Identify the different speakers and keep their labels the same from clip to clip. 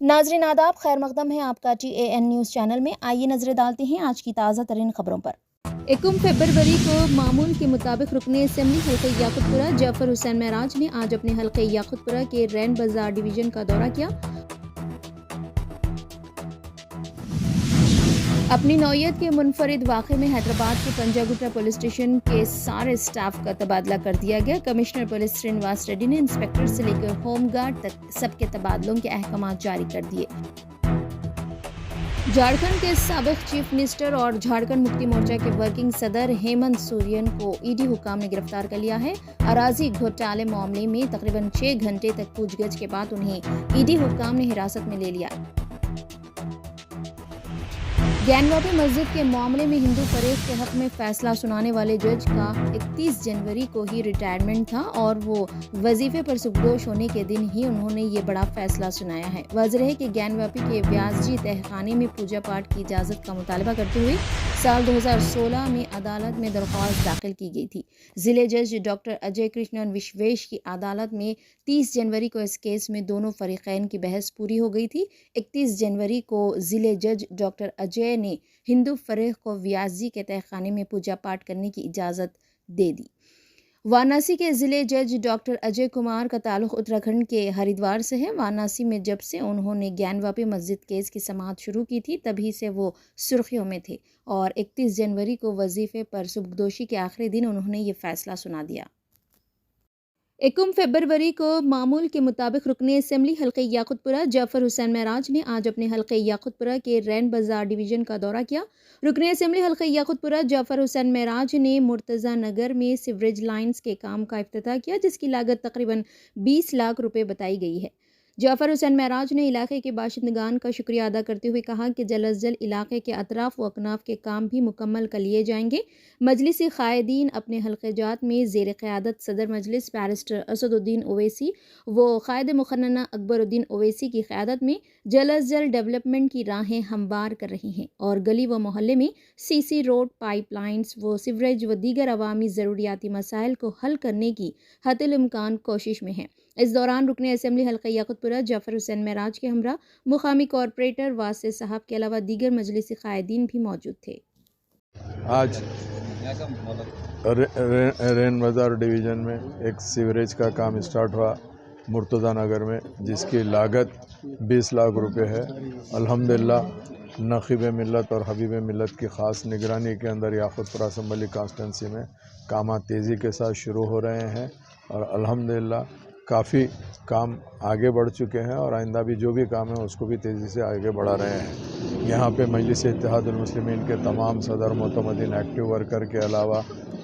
Speaker 1: ناظرین آداب، خیر مقدم ہے آپ کا TAN نیوز چینل میں۔ آئیے نظر ڈالتے ہیں آج کی تازہ ترین خبروں پر۔
Speaker 2: 1 فروری کو معمول کے مطابق رکن اسمبلی حلقہ یاقوت پورہ جعفر حسین معراج نے آج اپنے حلقہ یاقوت پورہ کے رین بازار ڈویژن کا دورہ کیا۔ اپنی نوعیت کے منفرد واقعے میں حیدرآباد کے پنجاگٹا پولیس اسٹیشن کے سارے اسٹاف کا تبادلہ کر دیا گیا۔ کمشنر پولیس سرینواس ریڈی نے انسپکٹر سے لے کر ہوم گارڈ تک سب کے تبادلوں کے احکامات جاری کر دیے۔ جھارکھنڈ کے سابق چیف منسٹر اور جھارکھنڈ مکتی مورچہ کے ورکنگ صدر ہیمنت سورین کو ED حکام نے گرفتار کر لیا ہے۔ اراضی گھوٹالے معاملے میں تقریباً 6 گھنٹے تک پوچھ گچھ کے بعد انہیں ED حکام نے حراست میں لے لیا۔ گیانواپی مسجد کے معاملے میں ہندو فریق کے حق میں فیصلہ سنانے والے جج کا 31 جنوری کو ہی ریٹائرمنٹ تھا اور وہ وظیفے پر سبکدوش ہونے کے دن ہی انہوں نے یہ بڑا فیصلہ سنایا ہے۔ واضح ہے کہ گیانواپی کے ویاس جی تہخانے میں پوجا پاٹ کی اجازت کا مطالبہ کرتے ہوئے سال 2016 میں عدالت میں درخواست داخل کی گئی تھی۔ ضلع جج ڈاکٹر اجے کرشنن وشویش کی عدالت میں 30 جنوری کو اس کیس میں دونوں فریقین کی بحث پوری ہو گئی تھی۔ 31 جنوری کو ضلع جج ڈاکٹر اجے نے ہندو فریق کو ویاس جی کے تہخانے میں پوجا پاٹ کرنے کی اجازت دے دی۔ وارانسی کے ضلع جج ڈاکٹر اجے کمار کا تعلق اتراکھنڈ کے ہریدوار سے ہے۔ وارانسی میں جب سے انہوں نے گیانواپی مسجد کیس کی سماعت شروع کی تھی تبھی سے وہ سرخیوں میں تھے اور 31 جنوری کو وظیفے پر سبکدوشی کے آخری دن انہوں نے یہ فیصلہ سنا دیا۔ 1 فروری کو معمول کے مطابق رکن اسمبلی حلقہ یاقوت پورہ جعفر حسین معراج نے آج اپنے حلقہ یاقوت پورہ کے رین بازار ڈویژن کا دورہ کیا۔ رکن اسمبلی حلقہ یاقوت پورہ جعفر حسین معراج نے مرتضی نگر میں سیوریج لائنز کے کام کا افتتاح کیا، جس کی لاگت تقریباً 20 لاکھ روپے بتائی گئی ہے۔ جعفر حسین معراج نے علاقے کے باشندگان کا شکریہ ادا کرتے ہوئے کہا کہ جلد از جلد علاقے کے اطراف و اکناف کے کام بھی مکمل کر لیے جائیں گے۔ مجلسی قائدین اپنے حلقہ جات میں زیر قیادت صدر مجلس بیرسٹر اسد الدین اویسی و قائد مقننہ اکبر الدین اویسی کی قیادت میں جلد از جلد ڈیولپمنٹ کی راہیں ہموار کر رہی ہیں اور گلی و محلے میں CC روڈ، پائپ لائنز و سیوریج و دیگر عوامی ضروریاتی مسائل کو حل کرنے کی حتی الامکان کوشش میں ہیں۔ اس دوران رکن اسمبلی حلقہ یاقوت پورہ جعفر حسین معراج کے ہمراہ مقامی کارپوریٹر واسع صاحب کے علاوہ دیگر مجلسی قائدین بھی موجود تھے۔
Speaker 3: آج رین بازار ڈویژن میں ایک سیوریج کا کام اسٹارٹ ہوا مرتضی نگر میں، جس کی لاگت 20 لاکھ روپے ہے۔ الحمدللہ نقیب ملت اور حبیب ملت کی خاص نگرانی کے اندر یاقوت پورہ اسمبلی کانسٹیٹنسی میں کامات تیزی کے ساتھ شروع ہو رہے ہیں اور الحمدللہ کافی کام آگے بڑھ چکے ہیں اور آئندہ بھی جو بھی کام ہے اس کو بھی تیزی سے آگے بڑھا رہے ہیں۔ یہاں پہ مجلس اتحاد المسلمین کے تمام صدر معتمدین ایکٹیو ورکر کے علاوہ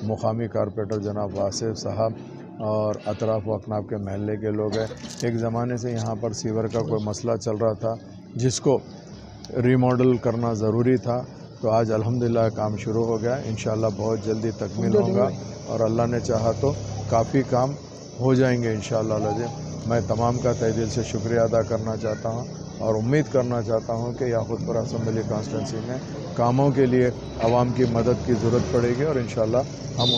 Speaker 3: مقامی کارپوریٹر جناب واسف صاحب اور اطراف و اکناف کے محلے کے لوگ ہیں۔ ایک زمانے سے یہاں پر سیور کا کوئی مسئلہ چل رہا تھا جس کو ریماڈل کرنا ضروری تھا، تو آج الحمدللہ کام شروع ہو گیا۔ انشاءاللہ بہت جلدی تکمیل ہوگا اور اللہ نے چاہا تو کافی کام ہو جائیں گے انشاءاللہ العظیم۔ میں تمام کا تہ دل سے شکریہ ادا کرنا چاہتا ہوں اور امید کرنا چاہتا ہوں کہ یاقوت پورہ اسمبلی کانسٹیٹنسی میں کاموں کے لیے عوام کی مدد کی ضرورت پڑے گی اور انشاءاللہ ہم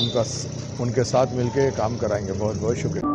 Speaker 3: ان کے ساتھ مل کے یہ کام کرائیں گے۔ بہت بہت شکریہ۔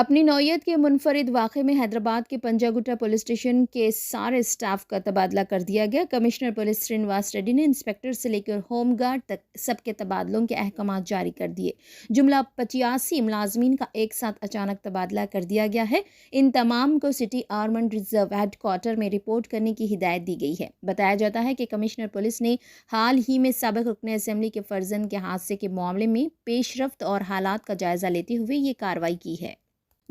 Speaker 2: اپنی نوعیت کے منفرد واقعے میں حیدرآباد کے پنجاگٹا پولیس اسٹیشن کے سارے اسٹاف کا تبادلہ کر دیا گیا۔ کمشنر پولیس سرینواس ریڈی نے انسپکٹر سے لے کر ہوم گارڈ تک سب کے تبادلوں کے احکامات جاری کر دیے۔ جملہ 85 ملازمین کا ایک ساتھ اچانک تبادلہ کر دیا گیا ہے۔ ان تمام کو city armed reserve head quarter میں رپورٹ کرنے کی ہدایت دی گئی ہے۔ بتایا جاتا ہے کہ کمشنر پولیس نے حال ہی میں سابق رکن اسمبلی کے فرزند کے حادثے کے معاملے میں پیش رفت اور حالات کا جائزہ لیتے ہوئے یہ کارروائی کی ہے۔